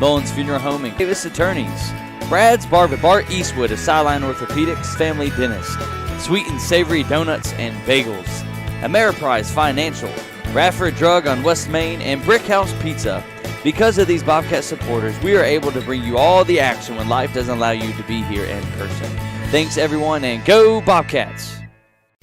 Mullins Funeral Home and Davis Attorneys. Brad's Barber, Bart Eastwood of Sideline Orthopedics, Family Dentist. Sweet and Savory Donuts and Bagels. Ameriprise Financial. Radford Drug on West Main, and Brick House Pizza. Because of these Bobcat supporters, we are able to bring you all the action when life doesn't allow you to be here in person. Thanks, everyone, and go Bobcats!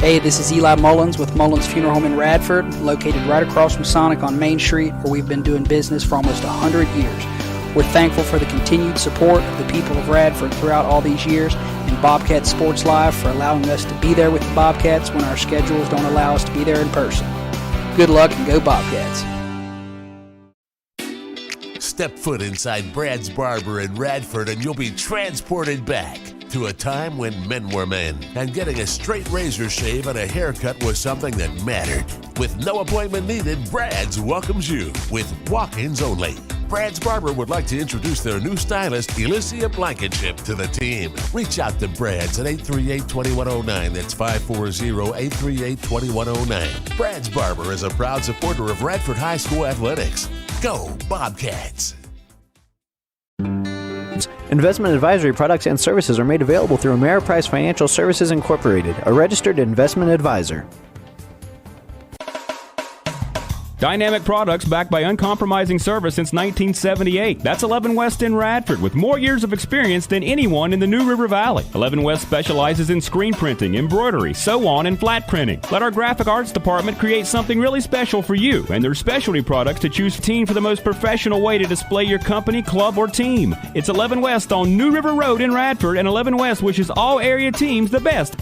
Hey, this is Eli Mullins with Mullins Funeral Home in Radford, located right across from Sonic on Main Street, where we've been doing business for almost 100 years. We're thankful for the continued support of the people of Radford throughout all these years, and Bobcat Sports Live for allowing us to be there with the Bobcats when our schedules don't allow us to be there in person. Good luck and go Bobcats. Step foot inside Brad's Barber in Radford and you'll be transported back to a time when men were men and getting a straight razor shave and a haircut was something that mattered. With no appointment needed, Brad's welcomes you with walk-ins only. Brad's Barber would like to introduce their new stylist, Elysia Blankenship, to the team. Reach out to Brad's at 838-2109. That's 540-838-2109. Brad's Barber is a proud supporter of Radford High School athletics. Go Bobcats! Investment advisory products and services are made available through Ameriprise Financial Services Incorporated, a registered investment advisor. Dynamic products backed by uncompromising service since 1978. That's 11 West in Radford, with more years of experience than anyone in the New River Valley. 11 West specializes in screen printing, embroidery, sew-on, and flat printing. Let our graphic arts department create something really special for you and their specialty products to choose for the most professional way to display your company, club, or team. It's 11 West on New River Road in Radford, and 11 West wishes all area teams the best.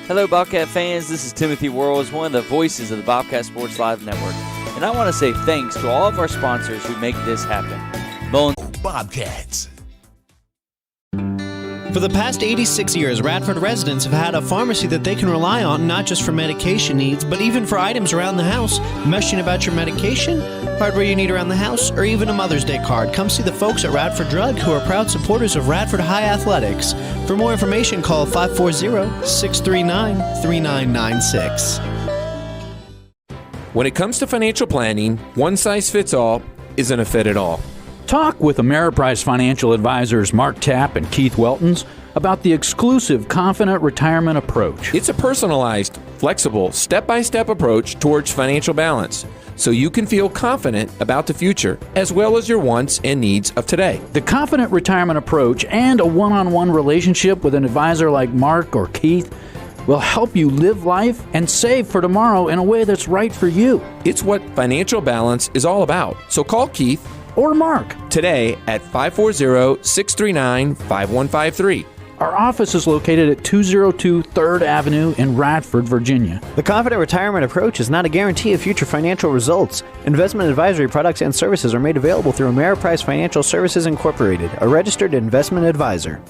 Hello, Bobcat fans. This is Timothy Worrells, one of the voices of the Bobcat Sports Live Network. And I want to say thanks to all of our sponsors who make this happen. Bobcats. For the past 86 years, Radford residents have had a pharmacy that they can rely on, not just for medication needs, but even for items around the house. Messaging about your medication, hardware you need around the house, or even a Mother's Day card. Come see the folks at Radford Drug, who are proud supporters of Radford High Athletics. For more information, call 540-639-3996. When it comes to financial planning, one size fits all isn't a fit at all. Talk with Ameriprise Financial Advisors Mark Tapp and Keith Weltons about the exclusive Confident Retirement Approach. It's a personalized, flexible, step-by-step approach towards financial balance, so you can feel confident about the future, as well as your wants and needs of today. The Confident Retirement Approach and a one-on-one relationship with an advisor like Mark or Keith will help you live life and save for tomorrow in a way that's right for you. It's what financial balance is all about. So call Keith or Mark today at 540-639-5153. Our office is located at 202 3rd Avenue in Radford, Virginia. The Confident Retirement Approach is not a guarantee of future financial results. Investment advisory products and services are made available through Ameriprise Financial Services Incorporated, a registered investment advisor.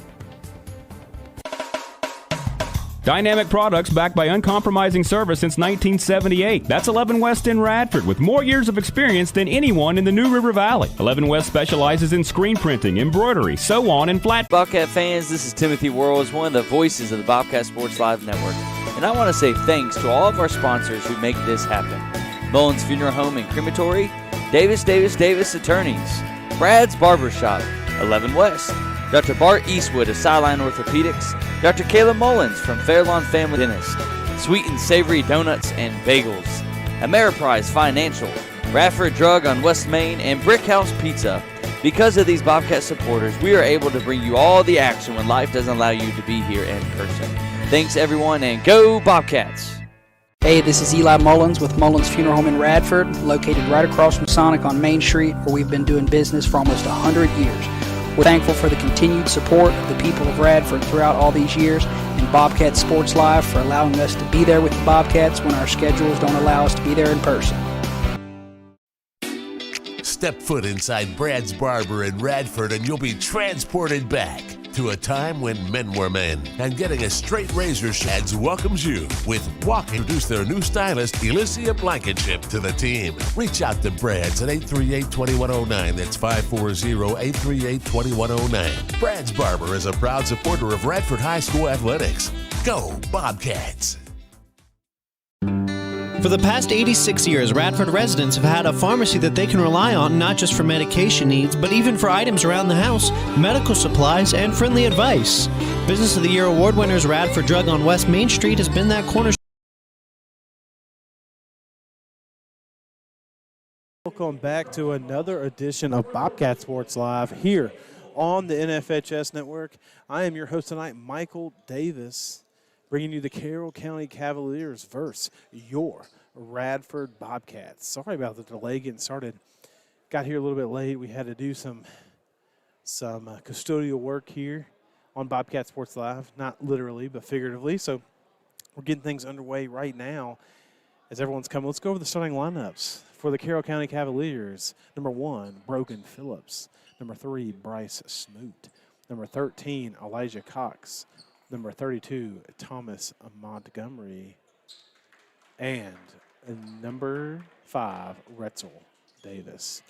Dynamic products backed by uncompromising service since 1978. That's 11 West in Radford, with more years of experience than anyone in the New River Valley. 11 West specializes in screen printing, embroidery, sew-on, and flat. Bobcat fans, this is Timothy Worrells, one of the voices of the Bobcat Sports Live Network. And I want to say thanks to all of our sponsors who make this happen. Mullins Funeral Home and Crematory, Davis Attorneys, Brad's Barbershop, 11 West, Dr. Bart Eastwood of Sideline Orthopedics, Dr. Kayla Mullins from Fairlawn Family Dentist, Sweet and Savory Donuts and Bagels, Ameriprise Financial, Radford Drug on West Main, and Brick House Pizza. Because of these Bobcat supporters, we are able to bring you all the action when life doesn't allow you to be here in person. Thanks, everyone, and go Bobcats! Hey, this is Eli Mullins with Mullins Funeral Home in Radford, located right across from Sonic on Main Street, where we've been doing business for almost 100 years. We're thankful for the continued support of the people of Radford throughout all these years, and Bobcat Sports Live for allowing us to be there with the Bobcats when our schedules don't allow us to be there in person. Step foot inside Brad's Barber in Radford and you'll be transported back to a time when men were men. And getting a straight razor shags welcomes you with Walk. Introduce their new stylist, Elysia Blankenship, to the team. Reach out to Brad's at 838-2109. That's 540-838-2109. Brad's Barber is a proud supporter of Radford High School athletics. Go Bobcats! For the past 86 years, Radford residents have had a pharmacy that they can rely on not just for medication needs, but even for items around the house, medical supplies, and friendly advice. Business of the Year award winners Radford Drug on West Main Street has been that cornerstone. Welcome back to another edition of Bobcat Sports Live here on the NFHS Network. I am your host tonight, Michael Davis, bringing you the Carroll County Cavaliers versus your Radford Bobcats. Sorry about the delay getting started. Got here a little bit late. We had to do some custodial work here on Bobcat Sports Live, not literally but figuratively. So we're getting things underway right now as everyone's coming. Let's go over the starting lineups for the Carroll County Cavaliers. Number 1, Brogan Phillips. Number 3, Bryce Smoot. Number 13, Elijah Cox. Number 32, Thomas Montgomery. And number 5, Retzel Davis.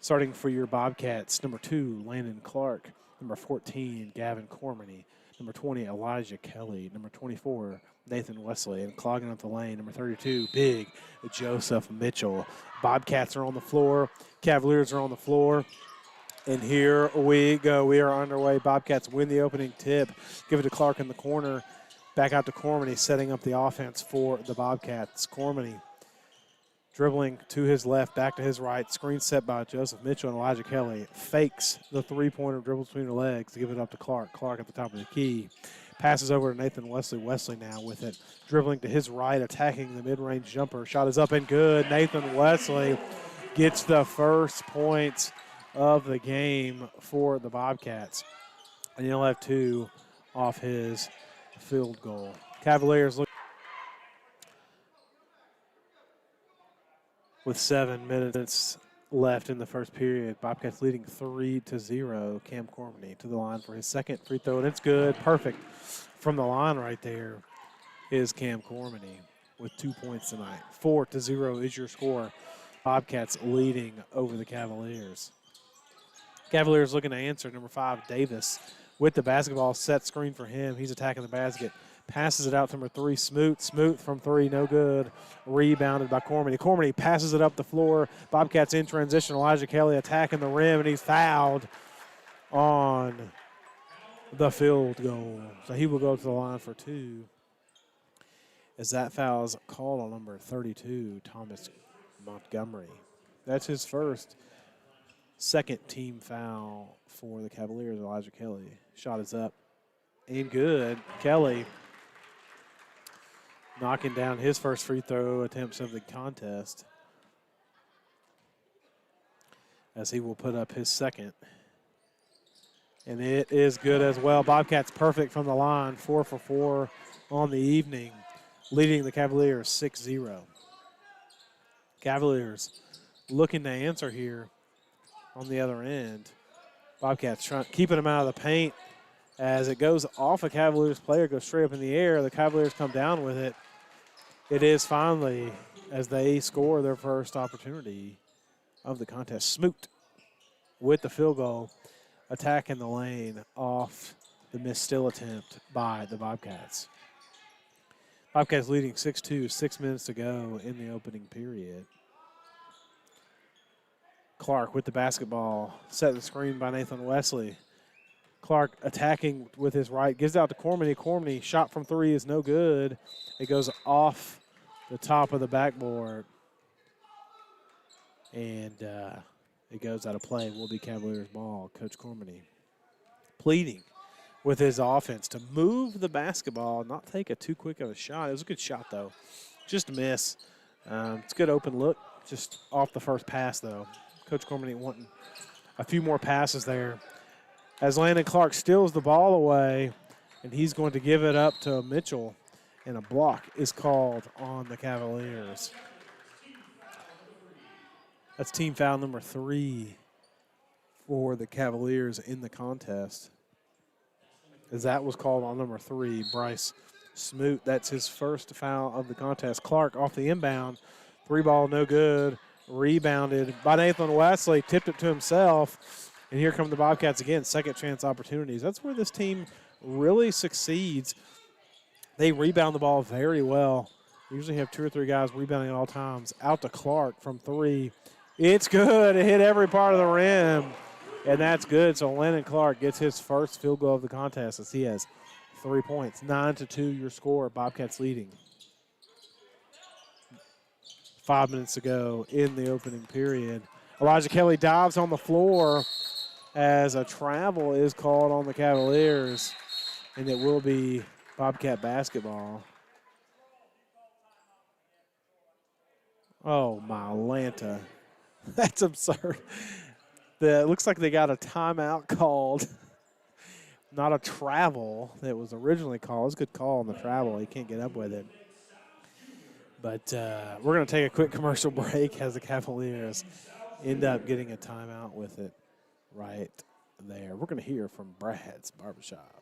Starting for your Bobcats, number 2, Landon Clark. Number 14, Gavin Cormany. Number 20, Elijah Kelly. Number 24, Nathan Wesley. And clogging up the lane, number 32, big Joseph Mitchell. Bobcats are on the floor. Cavaliers are on the floor. And here we go. We are underway. Bobcats win the opening tip. Give it to Clark in the corner. Back out to Cormany, setting up the offense for the Bobcats. Cormany dribbling to his left, back to his right. Screen set by Joseph Mitchell and Elijah Kelly. Fakes the three-pointer, dribbles between her legs to give it up to Clark. Clark at the top of the key. Passes over to Nathan Wesley. Wesley now with it. Dribbling to his right, attacking the mid-range jumper. Shot is up and good. Nathan Wesley gets the first points of the game for the Bobcats. And he'll have 2 off his field goal. Cavaliers look with 7 minutes left in the first period. Bobcats leading 3-0. Cam Cormany to the line for his second free throw, and it's good. Perfect from the line right there is Cam Cormany with 2 points tonight. 4-0 is your score. Bobcats leading over the Cavaliers. Cavaliers looking to answer. Number 5, Davis with the basketball. Set screen for him. He's attacking the basket. Passes it out to number 3, Smoot. Smoot from 3, no good. Rebounded by Cormany. Cormany passes it up the floor. Bobcats in transition. Elijah Kelly attacking the rim, and he's fouled on the field goal. So he will go to the line for 2. As that foul is called on number 32, Thomas Montgomery. That's his first. Second team foul for the Cavaliers, Elijah Kelly. Shot is up and good. Kelly knocking down his first free throw attempts of the contest as he will put up his second. And it is good as well. Bobcats perfect from the line, 4 for 4 on the evening, leading the Cavaliers 6-0. Cavaliers looking to answer here on the other end. Bobcats keeping them out of the paint as it goes off a Cavaliers player, goes straight up in the air. The Cavaliers come down with it. It is finally as they score their first opportunity of the contest. Smoot with the field goal, attacking the lane off the missed steal attempt by the Bobcats. Bobcats leading 6-2, 6 minutes to go in the opening period. Clark with the basketball, set the screen by Nathan Wesley. Clark attacking with his right, gives it out to Cormany. Cormany, shot from 3 is no good. It goes off the top of the backboard. And it goes out of play. Will be Cavaliers ball. Coach Cormany pleading with his offense to move the basketball, not take a too quick of a shot. It was a good shot, though. Just a miss. It's a good open look, just off the first pass, though. Coach Cormany wanting a few more passes there. As Landon Clark steals the ball away, and he's going to give it up to Mitchell, and a block is called on the Cavaliers. That's team foul number 3 for the Cavaliers in the contest. as that was called on number 3, Bryce Smoot. That's his first foul of the contest. Clark off the inbound. 3 ball, no good. Rebounded by Nathan Wesley, tipped it to himself. And here come the Bobcats again, second chance opportunities. That's where this team really succeeds. They rebound the ball very well. Usually have 2 or 3 guys rebounding at all times. Out to Clark from 3. It's good. It hit every part of the rim, and that's good. So Landon Clark gets his first field goal of the contest as he has 3 points. 9-2 your score. Bobcats leading. 5 minutes ago in the opening period. Elijah Kelly dives on the floor as a travel is called on the Cavaliers, and it will be Bobcat basketball. Oh, my Atlanta. That's absurd. It looks like they got a timeout called. Not a travel that was originally called. It was a good call on the travel. He can't get up with it. But we're going to take a quick commercial break as the Cavaliers end up getting a timeout with it right there. We're going to hear from Brad's Barbershop.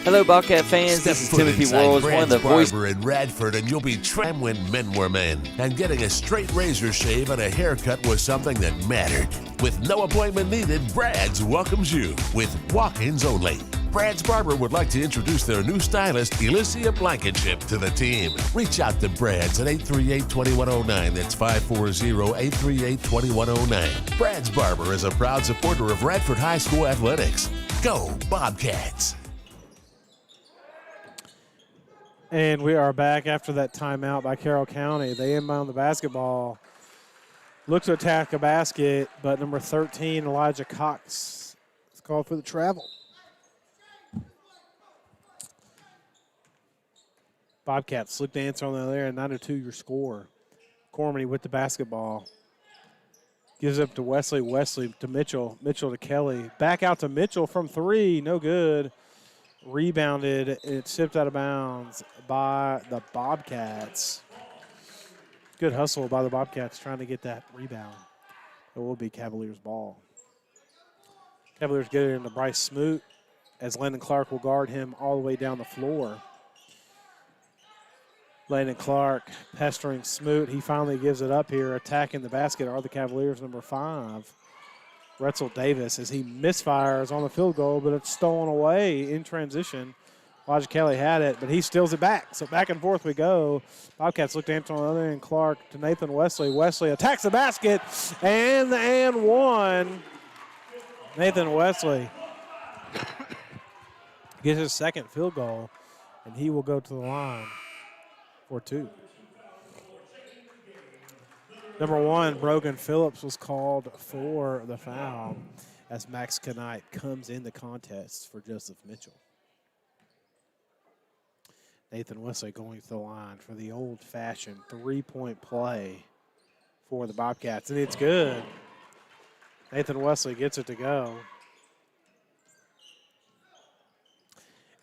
Hello, Bobcat fans. This is Timothy Worrells, one of the voices. Barber in Radford, and you'll be trying when men were men. And getting a straight razor shave and a haircut was something that mattered. With no appointment needed, Brad's welcomes you with walk-ins only. Brad's Barber would like to introduce their new stylist, Elysia Blankenship, to the team. Reach out to Brad's at 838-2109. That's 540-838-2109. Brad's Barber is a proud supporter of Radford High School athletics. Go Bobcats! And we are back after that timeout by Carroll County. They inbound the basketball. Look to attack a basket, but number 13, Elijah Cox, is called for the travel. Bobcats slick the answer on there, and 9-2 your score. Cormany with the basketball. Gives up to Wesley. Wesley to Mitchell. Mitchell to Kelly. Back out to Mitchell from 3. No good. Rebounded. It tipped out of bounds by the Bobcats. Good hustle by the Bobcats trying to get that rebound. It will be Cavaliers ball. Cavaliers get it into Bryce Smoot as Landon Clark will guard him all the way down the floor. Landon Clark pestering Smoot. He finally gives it up here. Attacking the basket are the Cavaliers, number 5. Retzel Davis as he misfires on the field goal, but it's stolen away in transition. Elijah Kelly had it, but he steals it back. So back and forth we go. Bobcats look to answer on the other end. Clark to Nathan Wesley. Wesley attacks the basket, and one. Nathan Wesley gets his second field goal, and he will go to the line for 2. Number 1, Brogan Phillips was called for the foul as Max Knight comes in the contest for Joseph Mitchell. Nathan Wesley going to the line for the old-fashioned 3-point play for the Bobcats, and it's good. Nathan Wesley gets it to go.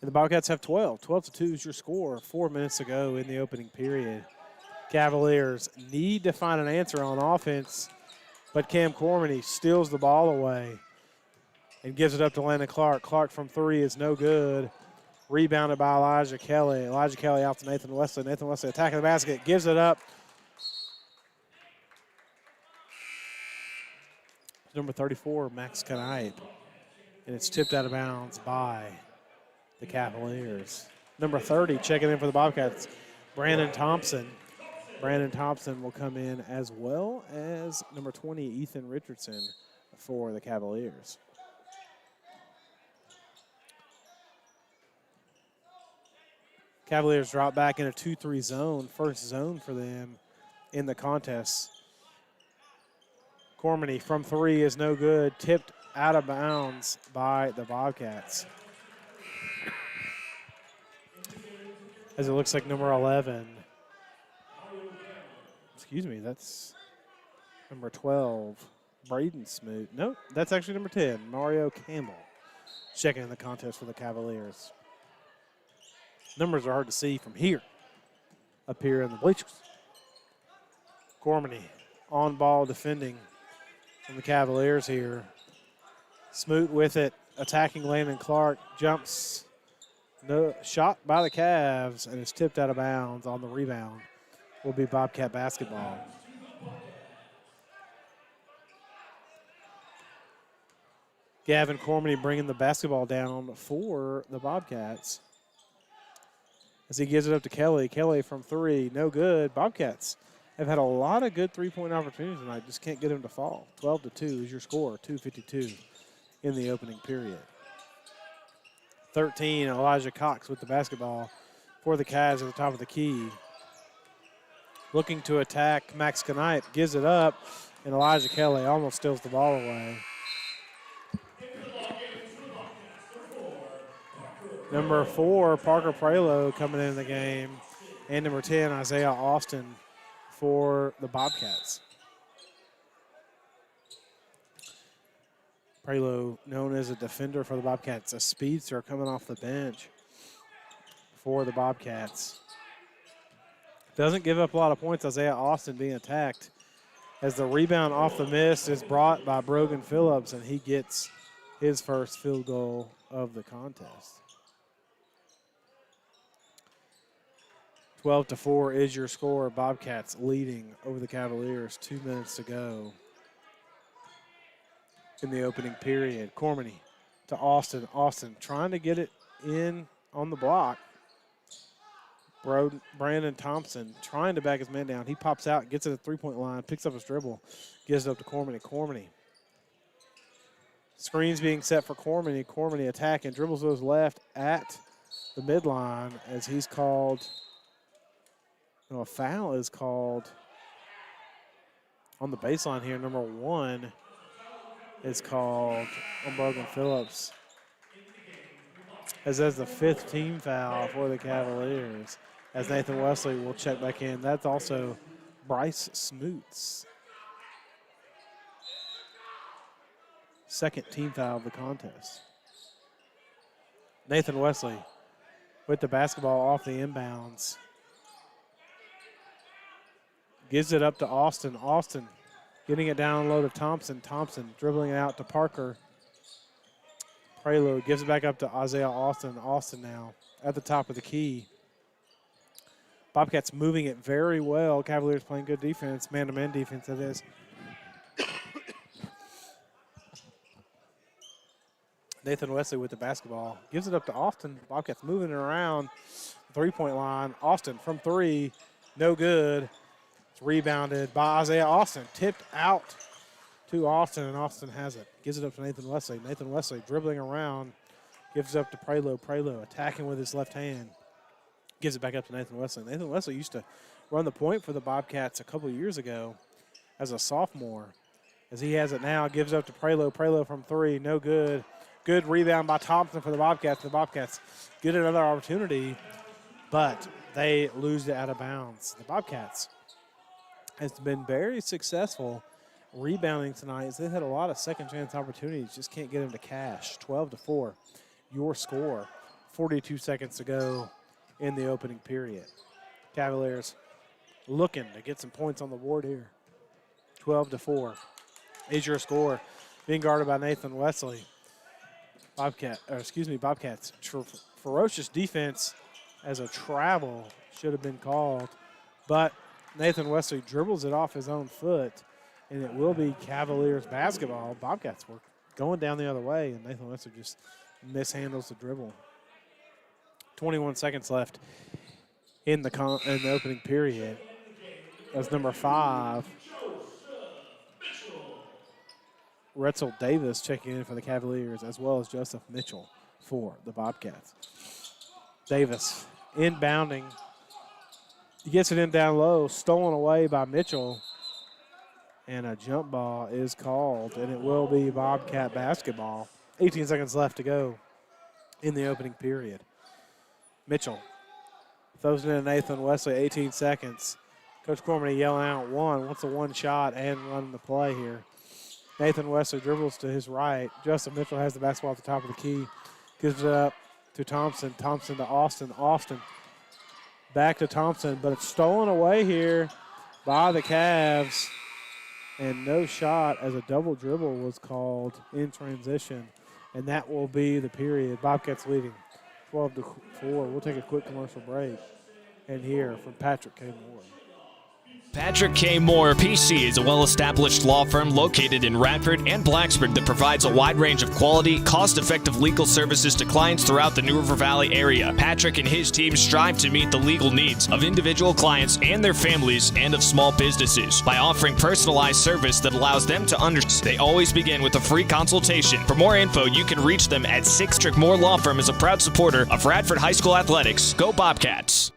And the Bobcats have 12. 12-2 is your score. 4 minutes to go in the opening period. Cavaliers need to find an answer on offense, but Cam Cormany steals the ball away and gives it up to Landon Clark. Clark from 3 is no good. Rebounded by Elijah Kelly. Elijah Kelly out to Nathan Wesley. Nathan Wesley attacking the basket, gives it up. Number 34, Max Knight. And it's tipped out of bounds by the Cavaliers. Number 30, checking in for the Bobcats, Brandon Thompson. Brandon Thompson will come in as well as number 20, Ethan Richardson, for the Cavaliers. Cavaliers drop back in a 2-3 zone, first zone for them in the contest. Cormany from 3 is no good, tipped out of bounds by the Bobcats. As it looks like number 11. Excuse me, that's number 12, Braden Smoot. Nope, that's actually number 10, Mario Campbell, checking in the contest for the Cavaliers. Numbers are hard to see from here, up here in the bleachers. Cormany on ball defending from the Cavaliers here. Smoot with it, attacking Landon Clark. Jumps, no shot by the Cavs, and is tipped out of bounds on the rebound. Will be Bobcat basketball. Gavin Cormany bringing the basketball down for the Bobcats. As he gives it up to Kelly. Kelly from three, no good. Bobcats have had a lot of good three-point opportunities tonight, just can't get them to fall. 12-2 is your score, 2:52 in the opening period. 13, Elijah Cox with the basketball for the Cavs at the top of the key. Looking to attack Max Knipe, gives it up, and Elijah Kelly almost steals the ball away. Number 4, Parker Prelo coming in the game, and number 10, Isaiah Austin for the Bobcats. Prelo, known as a defender for the Bobcats, a speedster coming off the bench for the Bobcats. Doesn't give up a lot of points. Isaiah Austin being attacked as the rebound off the miss is brought by Brogan Phillips, and he gets his first field goal of the contest. 12-4 is your score. Bobcats leading over the Cavaliers. 2 minutes to go in the opening period. Cormany to Austin. Austin trying to get it in on the block. Brandon Thompson trying to back his man down. He pops out, gets it at the three-point line, picks up his dribble, gives it up to Cormany. Cormany. Screens being set for Cormany. Cormany attacking, dribbles to his left at the midline as he's called. No, a foul is called on the baseline here. Number 1 is called on Brogan Phillips. As that's the 5th team foul for the Cavaliers. As Nathan Wesley will check back in. That's also Bryce Smoots. 2nd team foul of the contest. Nathan Wesley with the basketball off the inbounds. Gives it up to Austin. Austin getting it down low to Thompson. Thompson dribbling it out to Parker. Prelo gives it back up to Isaiah Austin. Austin now at the top of the key. Bobcats moving it very well. Cavaliers playing good defense, man-to-man defense that is. Nathan Wesley with the basketball. Gives it up to Austin. Bobcats moving it around. 3-point line. Austin from 3. No good. It's rebounded by Isaiah Austin. Tipped out to Austin, and Austin has it. Gives it up to Nathan Wesley. Nathan Wesley dribbling around. Gives it up to Prelo. Prelo attacking with his left hand. Gives it back up to Nathan Wesley. Nathan Wesley used to run the point for the Bobcats a couple years ago as a sophomore. As he has it now, gives up to Prelo. Prelo from 3, no good. Good rebound by Thompson for the Bobcats. The Bobcats get another opportunity, but they lose it out of bounds. The Bobcats has been very successful rebounding tonight as they've had a lot of second chance opportunities, just can't get them to cash. 12-4, your score. 42 seconds to go in the opening period. Cavaliers looking to get some points on the board here. 12-4 is your score. Being guarded by Nathan Wesley. Bobcats. Ferocious defense as a travel should have been called, but Nathan Wesley dribbles it off his own foot, and it will be Cavaliers basketball. Bobcats were going down the other way, and Nathan Wesley just mishandles the dribble. 21 seconds left in the opening period. As number 5, Retzel Davis checking in for the Cavaliers, as well as Joseph Mitchell for the Bobcats. Davis inbounding. He gets it in down low, stolen away by Mitchell. And a jump ball is called, and it will be Bobcat basketball. 18 seconds left to go in the opening period. Mitchell throws it in to Nathan Wesley, 18 seconds. Coach Cormany yelling out wants a one shot and running the play here. Nathan Wesley dribbles to his right. Justin Mitchell has the basketball at the top of the key. Gives it up to Thompson. Thompson to Austin. Austin back to Thompson, but it's stolen away here by the Cavs. And no shot as a double dribble was called in transition. And that will be the period. Bobcats leading 12-4. We'll take a quick commercial break and hear from Patrick K. Moore. Patrick K. Moore, PC, is a well-established law firm located in Radford and Blacksburg that provides a wide range of quality, cost-effective legal services to clients throughout the New River Valley area. Patrick and his team strive to meet the legal needs of individual clients and their families and of small businesses by offering personalized service that allows them to understand. They always begin with a free consultation. For more info, you can reach them at 6. Patrick Moore Law Firm is a proud supporter of Radford High School athletics. Go Bobcats!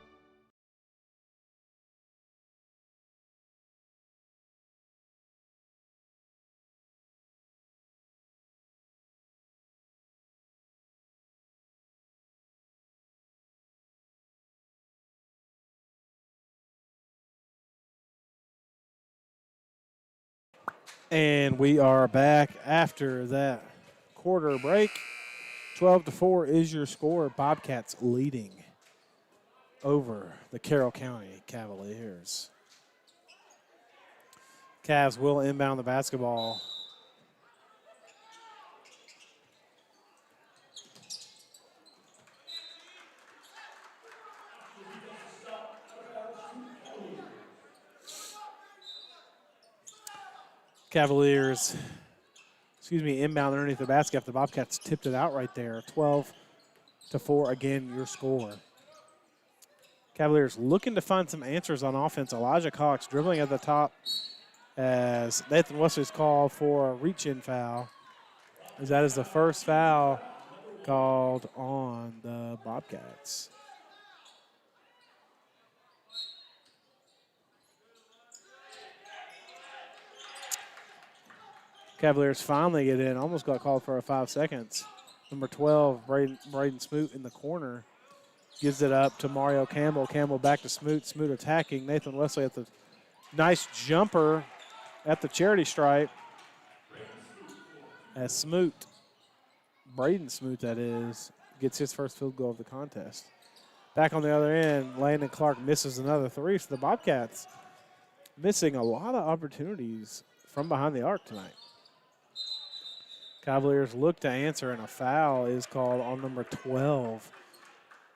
And we are back after that quarter break. 12-4 is your score. Bobcats leading over the Carroll County Cavaliers. Cavs will inbound the basketball. Cavaliers, inbound underneath the basket after the Bobcats tipped it out right there. 12-4, again, your score. Cavaliers looking to find some answers on offense. Elijah Cox dribbling at the top as Nathan Wesley's called for a reach-in foul. As that is the first foul called on the Bobcats. Cavaliers finally get in. Almost got called for 5 seconds. Number 12, Braden Smoot in the corner. Gives it up to Mario Campbell. Campbell back to Smoot. Smoot attacking. Nathan Wesley at the nice jumper at the charity stripe. As Smoot, Braden Smoot that is, gets his first field goal of the contest. Back on the other end, Landon Clark misses another three. So the Bobcats missing a lot of opportunities from behind the arc tonight. Cavaliers look to answer, and a foul is called on number 12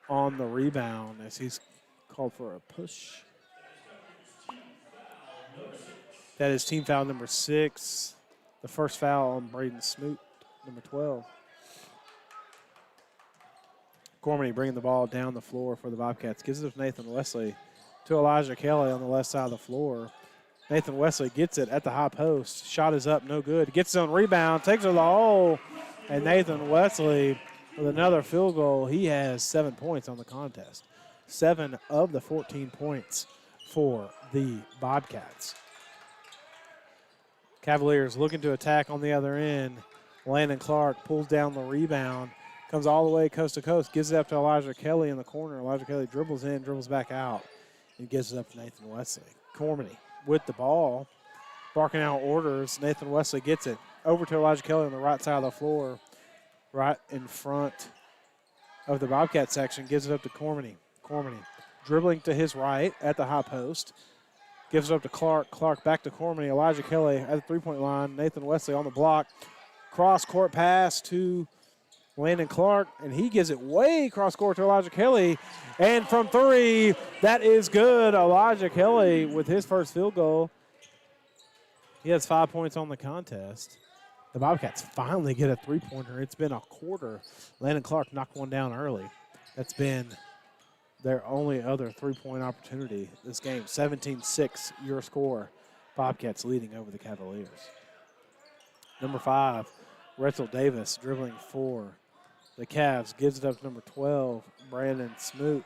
on the rebound as he's called for a push. That is team foul number 6. The first foul on Braden Smoot, number 12. Cormany bringing the ball down the floor for the Bobcats. Gives it to Nathan Wesley to Elijah Kelly on the left side of the floor. Nathan Wesley gets it at the high post. Shot is up, no good. Gets his own rebound, takes it to the hole, and Nathan Wesley with another field goal. He has 7 points on the contest. 7 of the 14 points for the Bobcats. Cavaliers looking to attack on the other end. Landon Clark pulls down the rebound, comes all the way coast to coast, gives it up to Elijah Kelly in the corner. Elijah Kelly dribbles in, dribbles back out, and gives it up to Nathan Wesley. Cormany with the ball, barking out orders. Nathan Wesley gets it over to Elijah Kelly on the right side of the floor, right in front of the Bobcat section, gives it up to Cormany. Cormany dribbling to his right at the high post, gives it up to Clark. Clark back to Cormany. Elijah Kelly at the three-point line. Nathan Wesley on the block. Cross-court pass to Landon Clark, and he gives it way cross-court to Elijah Kelly. And from three, that is good. Elijah Kelly with his first field goal. He has 5 points on the contest. The Bobcats finally get a three-pointer. It's been a quarter. Landon Clark knocked one down early. That's been their only other three-point opportunity this game. 17-6, your score. Bobcats leading over the Cavaliers. Number 5, Retzel Davis dribbling for the Cavs. Gives it up to number 12, Brandon Smoot,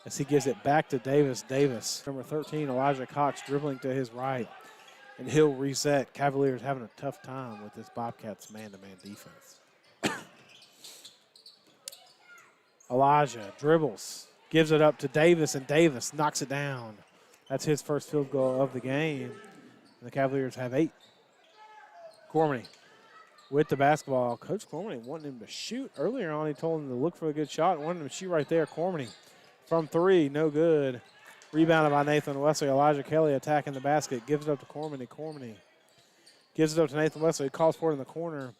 as he gives it back to Davis. Davis, number 13, Elijah Cox dribbling to his right, and he'll reset. Cavaliers having a tough time with this Bobcats man-to-man defense. Elijah dribbles, gives it up to Davis, and Davis knocks it down. That's his first field goal of the game, and the Cavaliers have 8. Cormany with the basketball. Coach Cormany wanted him to shoot. Earlier on, he told him to look for a good shot and wanted him to shoot right there. Cormany from three, no good. Rebounded by Nathan Wesley. Elijah Kelly attacking the basket. Gives it up to Cormany. Cormany Gives it up to Nathan Wesley. Calls for it in the corner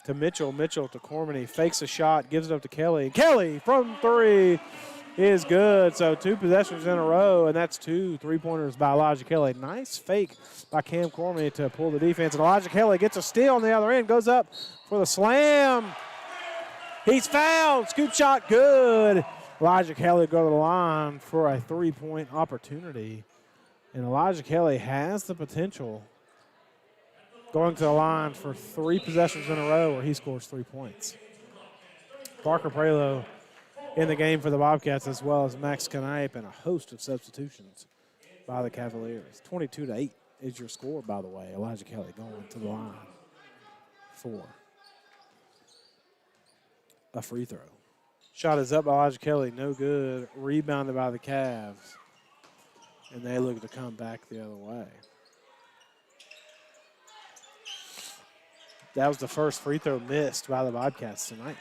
to Mitchell. Mitchell to Cormany. Fakes a shot. Gives it up to Kelly. Kelly from three is good. So 2 possessions in a row, and that's 2 3-pointers by Elijah Kelly. Nice fake by Cam Cormany to pull the defense. And Elijah Kelly gets a steal on the other end. Goes up for the slam. He's fouled. Scoop shot good. Elijah Kelly go to the line for a 3-point opportunity. And Elijah Kelly has the potential going to the line for 3 possessions in a row where he scores 3 points. Parker Prelo in the game for the Bobcats, as well as Max Knipe, and a host of substitutions by the Cavaliers. 22-8 is your score, by the way. Elijah Kelly going to the line for a free throw. Shot is up by Elijah Kelly, no good. Rebounded by the Cavs, and they look to come back the other way. That was the first free throw missed by the Bobcats tonight.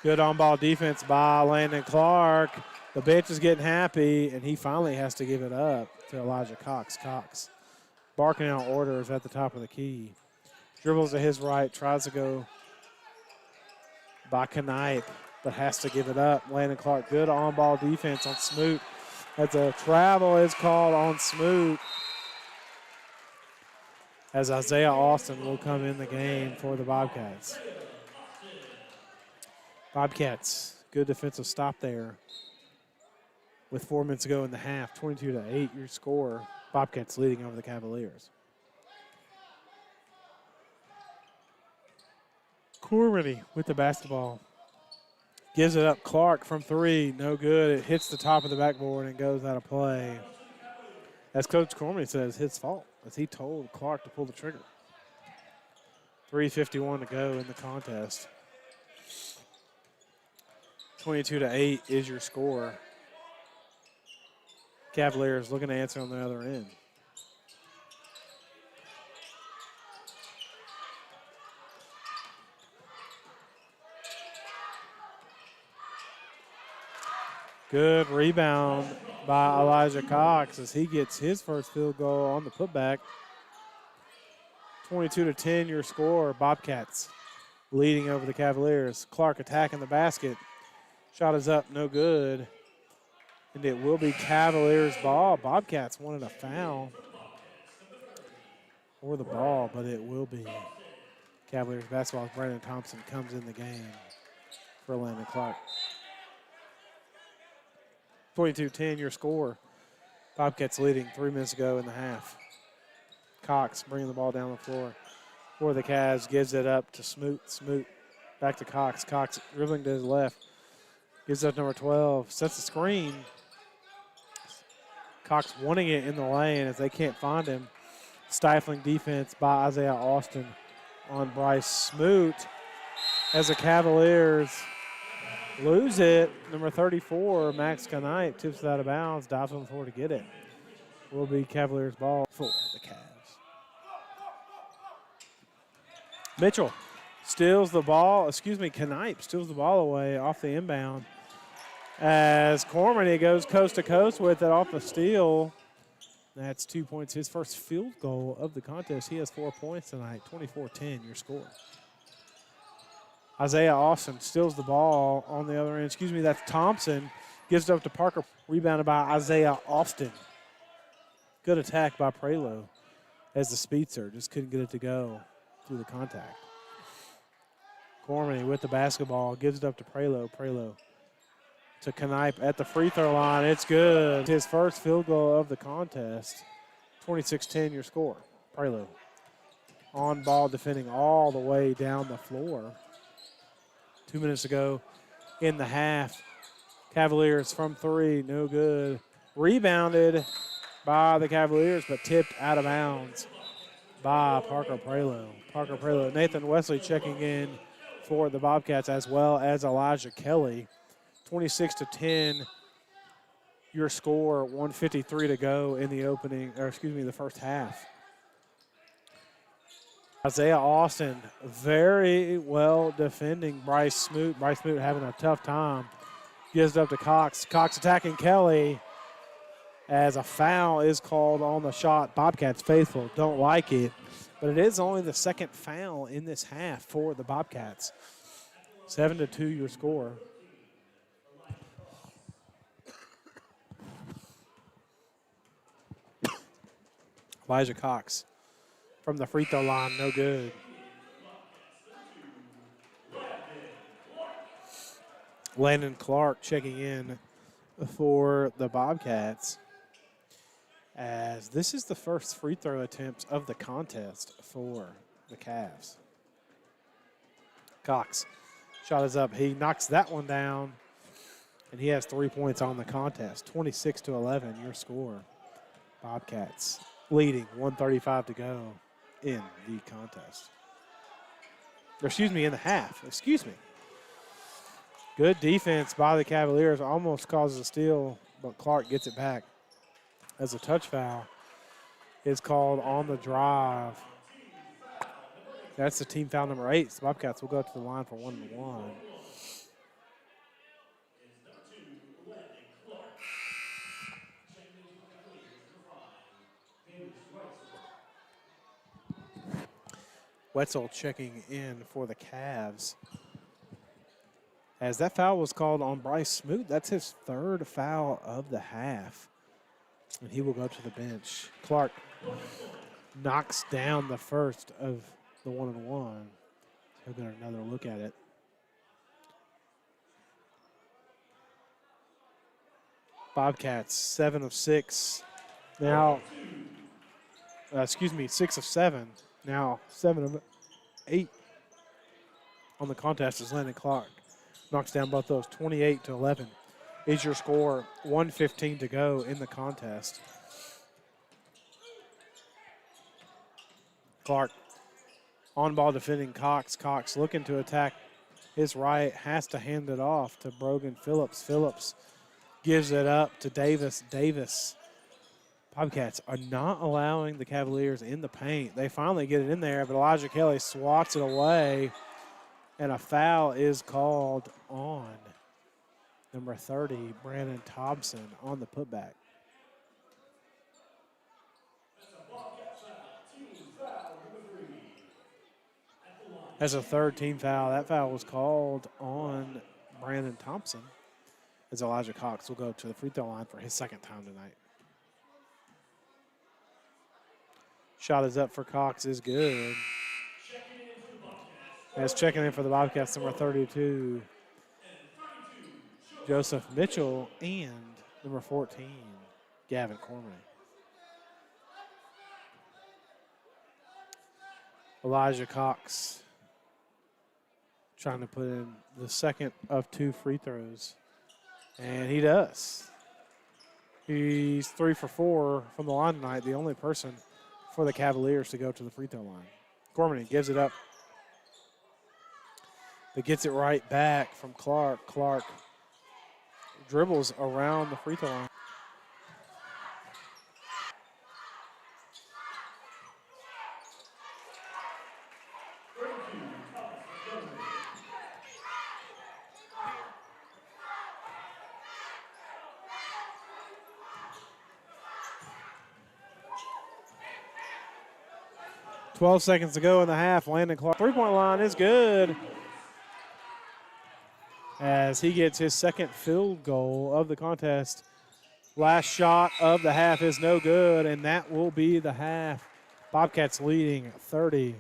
Good on-ball defense by Landon Clark. The bench is getting happy, and he finally has to give it up to Elijah Cox. Cox barking out orders at the top of the key. Dribbles to his right, tries to go by Knipe, but has to give it up. Landon Clark, good on-ball defense on Smoot. As a travel is called on Smoot, as Isaiah Austin will come in the game for the Bobcats. Bobcats, good defensive stop there with 4 minutes to go in the half. 22-8, your score. Bobcats leading over the Cavaliers. Cormany with the basketball. Gives it up. Clark from three, no good. It hits the top of the backboard and goes out of play. As Coach Cormany says, his fault, as he told Clark to pull the trigger. 3:51 to go in the contest. 22-8 is your score. Cavaliers looking to answer on the other end. Good rebound by Elijah Cox as he gets his first field goal on the putback. 22-10 your score. Bobcats leading over the Cavaliers. Clark attacking the basket. Shot is up, no good. And it will be Cavaliers ball. Bobcats wanted a foul or the ball, but it will be Cavaliers basketball. Brandon Thompson comes in the game for Landon Clark. 22-10 your score. Bobcats leading 3 minutes ago in the half. Cox bringing the ball down the floor for the Cavs. Gives it up to Smoot. Smoot back to Cox. Cox dribbling to his left. Gives up number 12. Sets the screen. Cox wanting it in the lane as they can't find him. Stifling defense by Isaiah Austin on Bryce Smoot as the Cavaliers lose it. Number 34, Max Knipe, tips it out of bounds, dives on the floor to get it. Will be Cavaliers ball for the Cavs. Mitchell steals the ball, Knipe steals the ball away off the inbound as Cormany goes coast to coast with it off the steal. That's 2 points, his first field goal of the contest. He has 4 points tonight, 24-10 your score. Isaiah Austin steals the ball on the other end. That's Thompson. Gives it up to Parker. Rebounded by Isaiah Austin. Good attack by Prelo as the speedster just couldn't get it to go through the contact. Cormany with the basketball. Gives it up to Prelo. Prelo to Knipe at the free throw line. It's good. His first field goal of the contest. 26-10 your score. Prelo on ball defending all the way down the floor. 2 minutes ago in the half. Cavaliers from three, no good. Rebounded by the Cavaliers, but tipped out of bounds by Parker Prelo. Parker Prelo. Nathan Wesley checking in for the Bobcats, as well as Elijah Kelly. 26-10 your score, 1:53 to go in the first half. Isaiah Austin very well defending Bryce Smoot. Bryce Smoot having a tough time. Gives it up to Cox. Cox attacking Kelly as a foul is called on the shot. Bobcats faithful don't like it, but it is only the second foul in this half for the Bobcats. 7-2 your score. Elijah Cox from the free throw line, no good. Landon Clark checking in for the Bobcats, as this is the first free throw attempt of the contest for the Cavs. Cox, shot is up. He knocks that one down, and he has 3 points on the contest. 26-11, your score. Bobcats leading, 1:35 to go in the contest. Or excuse me, in the half. Excuse me. Good defense by the Cavaliers. Almost causes a steal, but Clark gets it back as a touch foul is called on the drive. That's the team foul number 8. So Bobcats will go to the line for 1-1. Wetzel checking in for the Cavs, as that foul was called on Bryce Smoot. That's his third foul of the half, and he will go to the bench. Clark knocks down the first of the 1-and-1. He'll get another look at it. Bobcats 7 of 6. Now, 6 of 7. Now 7 of 8 on the contest is Landon Clark. Knocks down both those. 28-11 is your score. 1:15 to go in the contest. Clark on ball defending Cox. Cox looking to attack his right, has to hand it off to Brogan Phillips. Phillips gives it up to Davis. Davis. Bobcats are not allowing the Cavaliers in the paint. They finally get it in there, but Elijah Kelly swats it away, and a foul is called on number 30, Brandon Thompson, on the putback. That's a third team foul. That foul was called on Brandon Thompson, as Elijah Cox will go to the free throw line for his second time tonight. Shot is up for Cox, is good. As checking in for the Bobcats, number 32, Joseph Mitchell, and number 14, Gavin Cormier. Elijah Cox trying to put in the second of 2 free throws, and he does. He's 3 for 4 from the line tonight, the only person for the Cavaliers to go to the free throw line. Cormier gives it up, but gets it right back from Clark. Clark dribbles around the free throw line. .12 seconds to go in the half. Landon Clark, three-point line is good, as he gets his second field goal of the contest. Last shot of the half is no good, and that will be the half. Bobcats leading 30-15.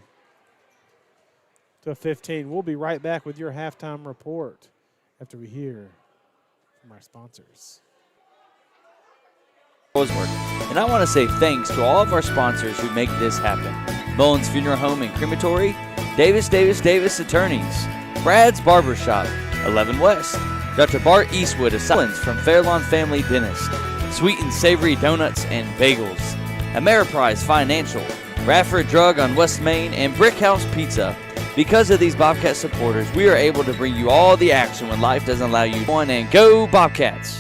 We'll be right back with your halftime report after we hear from our sponsors. And I want to say thanks to all of our sponsors who make this happen. Mullins Funeral Home and Crematory, Davis Attorneys, Brad's Barbershop, 11 West, Dr. Bart Eastwood of Silence from Fairlawn Family Dentist, Sweet and Savory Donuts and Bagels, Ameriprise Financial, Radford Drug on West Main, and Brickhouse Pizza. Because of these Bobcat supporters, we are able to bring you all the action when life doesn't allow you to. And go Bobcats!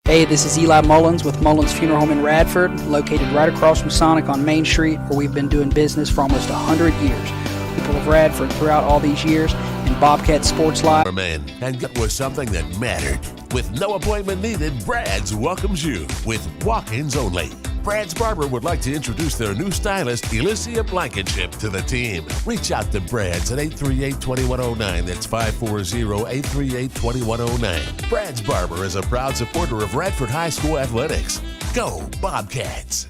Hey, this is Eli Mullins with Mullins Funeral Home in Radford, located right across from Sonic on Main Street, where we've been doing business for almost 100 years. People of Radford throughout all these years, and Bobcat Sports Live. And that was something that mattered. With no appointment needed, Brad's welcomes you with walk-ins only. Brad's Barber would like to introduce their new stylist, Elysia Blankenship, to the team. Reach out to Brad's at 838-2109. That's 540-838-2109. Brad's Barber is a proud supporter of Radford High School athletics. Go Bobcats!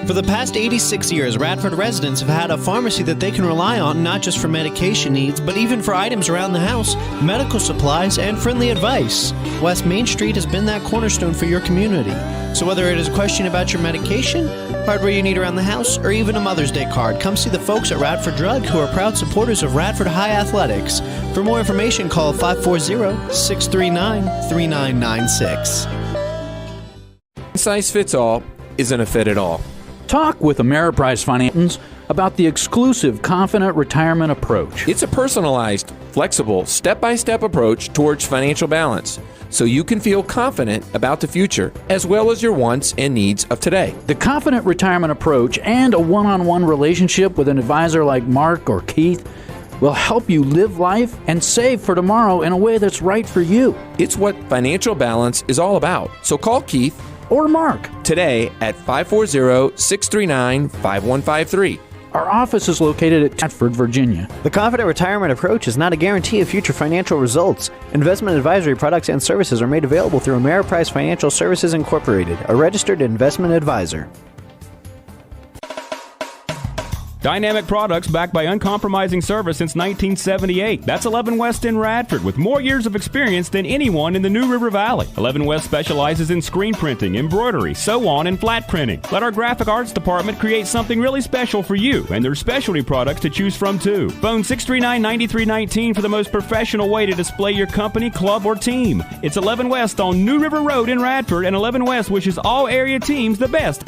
For the past 86 years, Radford residents have had a pharmacy that they can rely on not just for medication needs, but even for items around the house, medical supplies, and friendly advice. West Main Street has been that cornerstone for your community. So whether it is a question about your medication, hardware you need around the house, or even a Mother's Day card, come see the folks at Radford Drug, who are proud supporters of Radford High Athletics. For more information, call 540-639-3996. Size fits all isn't a fit at all. Talk with Ameriprise Finance about the exclusive Confident Retirement Approach. It's a personalized, flexible, step-by-step approach towards financial balance, so you can feel confident about the future, as well as your wants and needs of today. The Confident Retirement Approach and a one-on-one relationship with an advisor like Mark or Keith will help you live life and save for tomorrow in a way that's right for you. It's what financial balance is all about. So call Keith or Mark today at 540-639-5153. Our office is located at Radford, Virginia. The Confident Retirement Approach is not a guarantee of future financial results. Investment advisory products and services are made available through Ameriprise Financial Services Incorporated, a registered investment advisor. Dynamic products backed by uncompromising service since 1978. That's 11 West in Radford, with more years of experience than anyone in the New River Valley. 11 West specializes in screen printing, embroidery, sew-on, and flat printing. Let our graphic arts department create something really special for you, and there's specialty products to choose from too. Phone 639-9319 for the most professional way to display your company, club, or team. It's 11 West on New River Road in Radford, and 11 West wishes all area teams the best.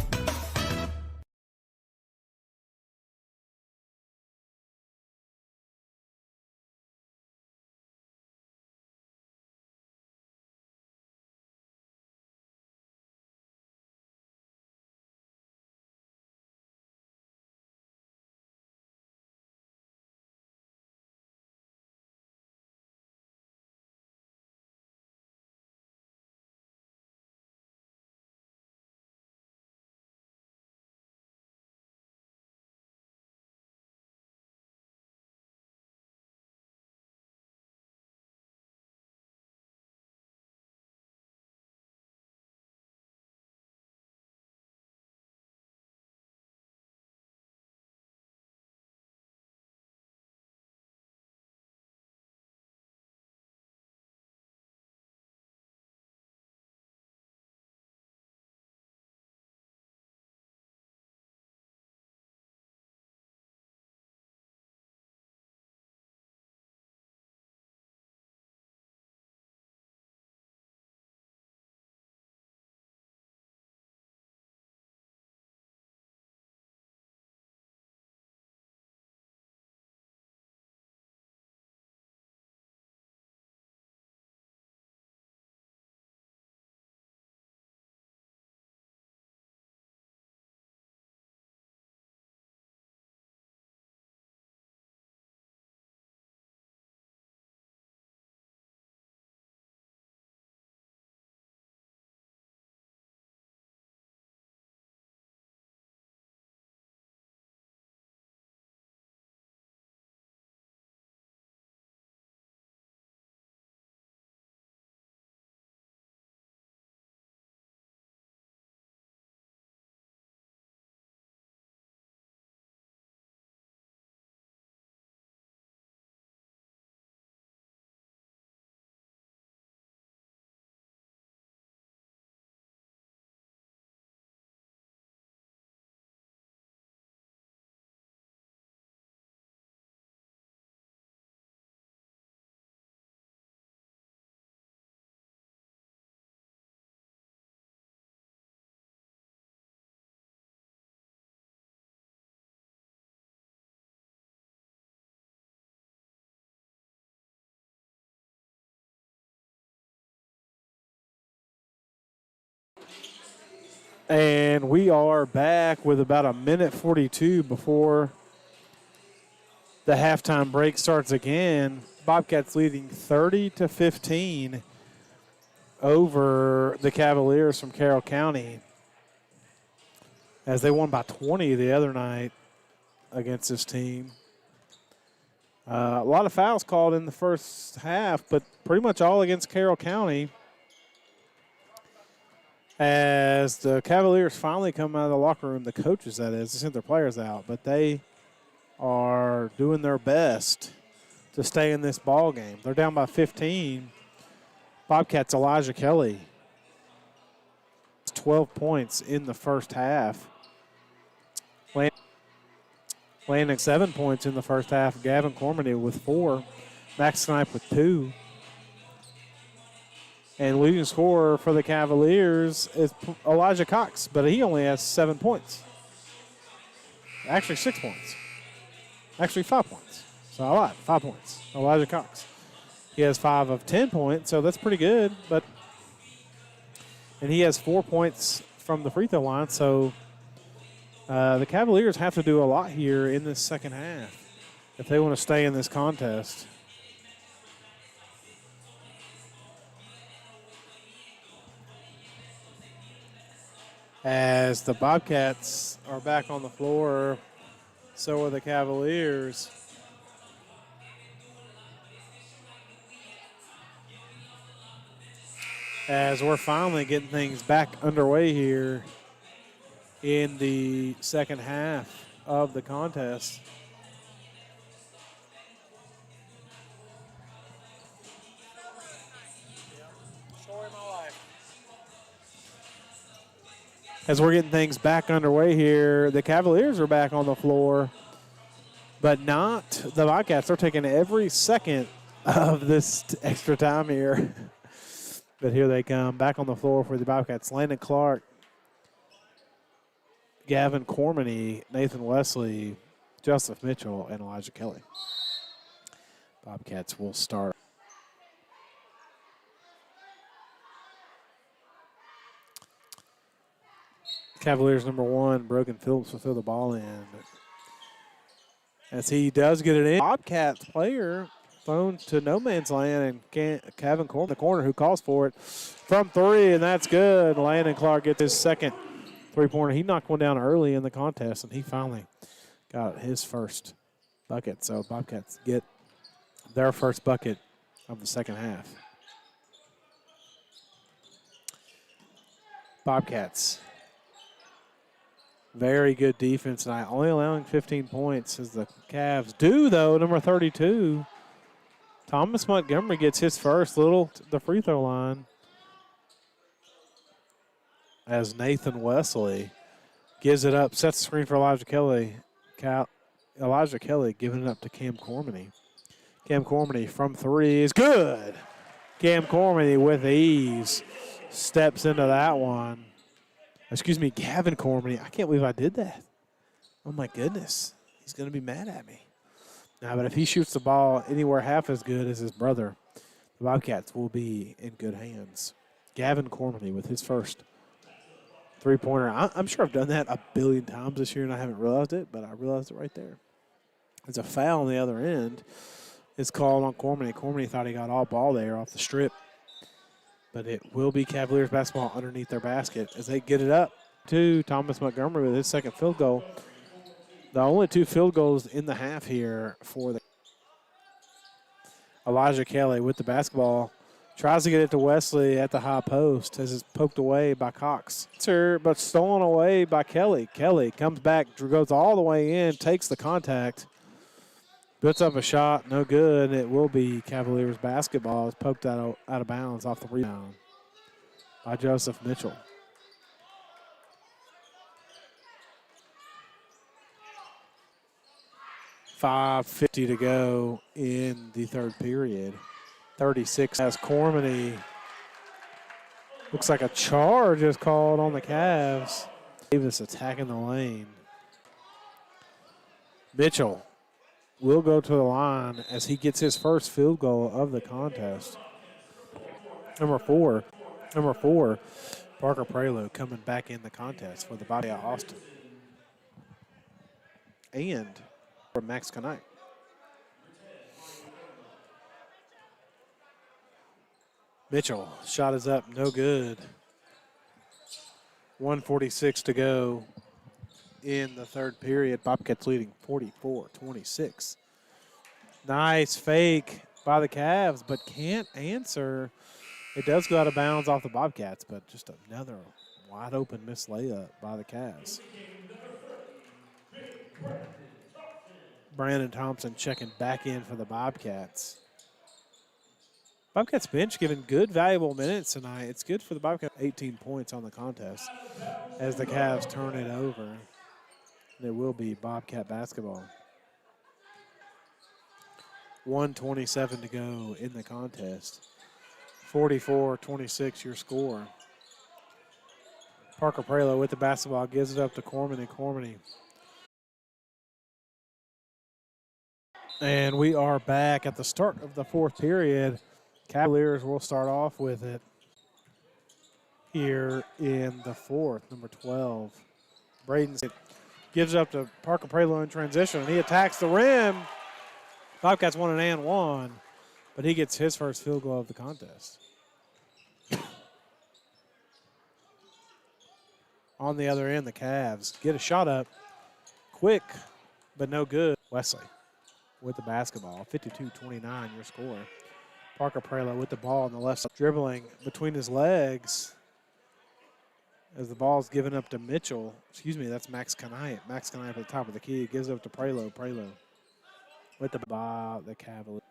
And we are back with about a minute 42 before the halftime break starts again. Bobcats leading 30-15 over the Cavaliers from Carroll County, as they won by 20 the other night against this team. A lot of fouls called in the first half, but pretty much all against Carroll County, as the Cavaliers finally come out of the locker room, the coaches, that is, they sent their players out, but they are doing their best to stay in this ball game. They're down by 15. Bobcats Elijah Kelly, 12 points in the first half. Landing 7 points in the first half. Gavin Cormany with 4. Max Snipe with 2. And leading scorer for the Cavaliers is Elijah Cox, but he only has 7 points. Actually, 6 points. Actually, 5 points. So I lied, 5 points. Elijah Cox. He has 5 of 10 points, so that's pretty good. And he has 4 points from the free throw line, so the Cavaliers have to do a lot here in this second half if they want to stay in this contest. As the Bobcats are back on the floor, so are the Cavaliers. As we're finally getting things back underway here in the second half of the contest. As we're getting things back underway here, the Cavaliers are back on the floor, but not the Bobcats. They're taking every second of this extra time here. But here they come back on the floor for the Bobcats. Landon Clark, Gavin Cormany, Nathan Wesley, Joseph Mitchell, and Elijah Kelly. Bobcats will start. Cavaliers number 1, Brogan Phillips will throw the ball in. As he does get it in, Bobcats player thrown to no man's land, and Kevin Cormany, the corner, who calls for it from 3, and that's good. Landon Clark gets his second three-pointer. He knocked one down early in the contest, and he finally got his first bucket. So Bobcats get their first bucket of the second half. Bobcats, very good defense tonight, only allowing 15 points as the Cavs do, though, number 32. Thomas Montgomery gets his first, little to the free throw line, as Nathan Wesley gives it up, sets the screen for Elijah Kelly. Elijah Kelly giving it up to Cam Cormany. Cam Cormany from 3 is good. Cam Cormany with ease steps into that one. Excuse me, Gavin Cormany. I can't believe I did that. Oh, my goodness. He's going to be mad at me. Now, but if he shoots the ball anywhere half as good as his brother, the Bobcats will be in good hands. Gavin Cormany with his first three-pointer. I'm sure I've done that a billion times this year and I haven't realized it, but I realized it right there. There's a foul on the other end. It's called on Cormany. Cormany thought he got all ball there off the strip, but it will be Cavaliers basketball underneath their basket as they get it up to Thomas Montgomery with his second field goal. The only 2 field goals in the half here for the Elijah Kelly with the basketball. Tries to get it to Wesley at the high post as it's poked away by Cox. But stolen away by Kelly. Kelly comes back, goes all the way in, takes the contact, puts up a shot, no good. It will be Cavaliers basketball. It's poked out of bounds off the rebound by Joseph Mitchell. 5:50 to go in the third period. 36 as Cormany. Looks like a charge is called on the Cavs. Davis attacking the lane. Mitchell will go to the line as he gets his first field goal of the contest. Number four, Parker Prelude coming back in the contest for the body of Austin. And for Max Knight. Mitchell, shot is up, no good. 1:46 to go in the third period. Bobcats leading 44-26. Nice fake by the Cavs, but can't answer. It does go out of bounds off the Bobcats, but just another wide open missed layup by the Cavs. Brandon Thompson checking back in for the Bobcats. Bobcats bench giving good, valuable minutes tonight. It's good for the Bobcats. 18 points on the contest as the Cavs turn it over. It will be Bobcat basketball. 1:27 to go in the contest. 44-26 your score. Parker Prelo with the basketball gives it up to Cormany. And we are back at the start of the fourth period. Cavaliers will start off with it here in the fourth. Number 12, Braden gives it up to Parker Prelo in transition, and he attacks the rim. Bobcats won an and one, but he gets his first field goal of the contest. On the other end, the Cavs get a shot up, quick, but no good. Wesley with the basketball, 52-29 your score. Parker Prelo with the ball on the left side, dribbling between his legs as the ball's given up to Mitchell. Excuse me, that's Max Kanayat. Max Kanayat at the top of the key, gives it up to Prelo. Prelo with the ball, the Cavaliers.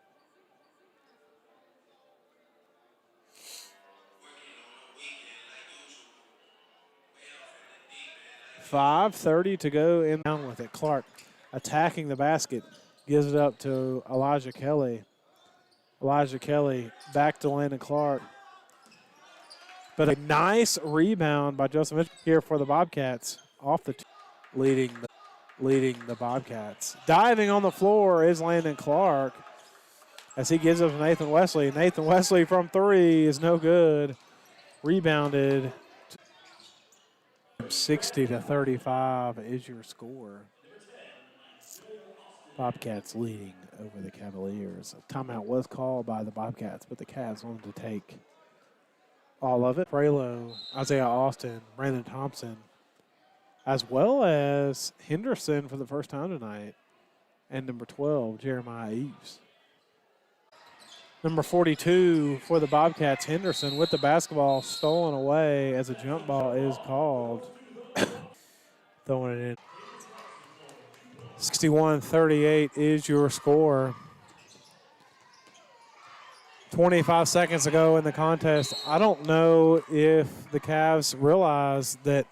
5:30 to go in down with it. Clark attacking the basket, gives it up to Elijah Kelly. Elijah Kelly back to Landon Clark. But a nice rebound by Joseph Mitchell here for the Bobcats off the leading the Bobcats. Diving on the floor is Landon Clark as he gives it to Nathan Wesley. Nathan Wesley from three is no good. Rebounded. 60-35 is your score. Bobcats leading over the Cavaliers. A timeout was called by the Bobcats, but the Cavs wanted to take all of it. Prelo, Isaiah Austin, Brandon Thompson, as well as Henderson for the first time tonight, and number 12, Jeremiah Eves. Number 42 for the Bobcats, Henderson, with the basketball stolen away as a jump ball is called. Throwing it in. 61-38 is your score. 25 seconds ago in the contest. I don't know if the Cavs realize that